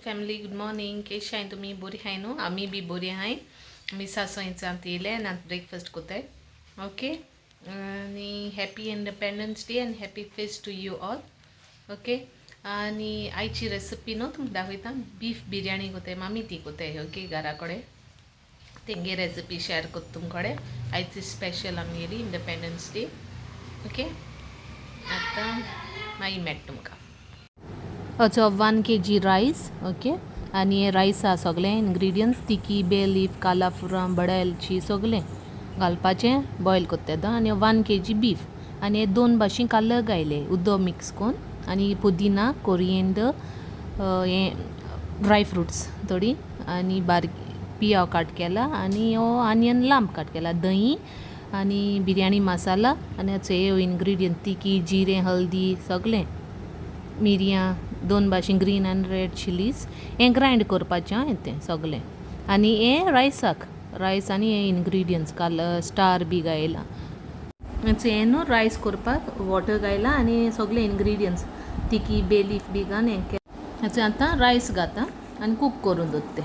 family good morning केश आहे तुम्ही बरी आहे न्हू आम्ही बी बरी आहे मी सासूंचा येयले आनी आतां ब्रेकफास्ट कोताय ओके आनी हॅपी इंडिपेंडन्स डे आनी happy feast to you all okay आनी आयची रेसिपी न्हू तुमकां दाखयता बीफ बिर्याणी कोताय मामी ती कोताय ओके घरा कडेन तेंगे रेसिपी शेअर करता तुमचे कडेन आयची स्पेशल आमगेली इंडिपेंडन्स डे ओके आतां मागीर मेळटा तुमकां अच्छा 1 kg रायस ओके आनी हे रायसा सगळे इन्ग्रिडियंट्स तिकी बे लीफ कालाफुरां बडा एलची सगळें घालपाचें बॉयल कोत्ता आनी 1 kg बीफ आनी हे 2 भाशेन कालर गायले उदक मिक्स करून आनी पुदिना कोरिएंडर हे ड्राय फ्रुट्स थोडी आनी पियाव काट केला आनी हो आनियन लांब काट केला दही आनी बिर्याणी मसाला आनी हे इन्ग्रिडियंट तिकी जिरें हल्दी सगळें मिरयां 2 भाशेन ग्रीन आनी रेड चिलीज हें ग्रायंड करपाचें तें सगळें आनी हें रायस आनी हे इन्ग्रिडियंट्स स्टार बी घायला हें न्हू रायस करपाक वॉटर घायला आनी सगळे इन्ग्रिडियंट्स तिकी बे लीफ बी घान हें केलें आतां रायस घाता आनी कूक करून दवरता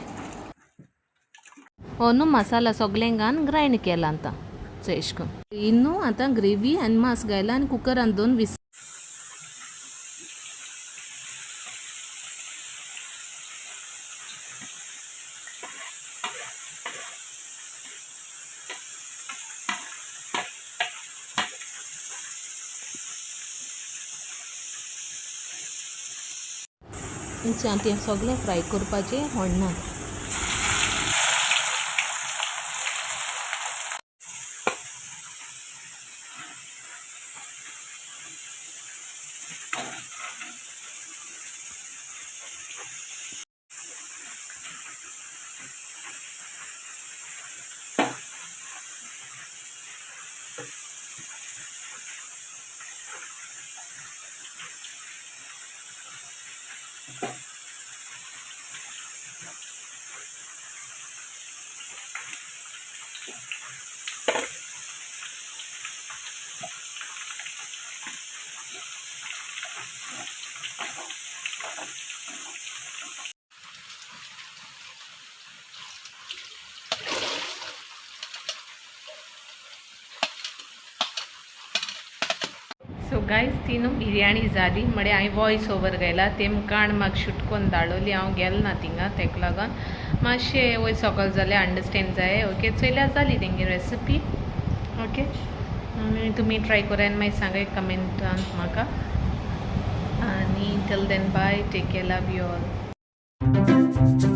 हो न्हू मसाला सगळें घान ग्रायंड केला आतां एश कोन्न न्हू आतां ग्रेवी आनी मांस घायला आनी कुकरान 2 विसल तें सगळें फ्राय करपाचें व्हडना सो गायज ती न्हू बिर्याणी जाली म्हळ्यार हांवें वॉयस ओवर घायला तेम काण म्हाका शूट करून धाडली हांव गेलें ना थिंगा तेका लागोन मातशें वयर सकयल जाल्यार अंडरस्टँड जाय ओके चोयल्यार जाली तेंगे रेसिपी ओके आनी तुमी ट्राय करा आनी मागीर सांगाय कमेंटान म्हाका आनी till then bye take care love you all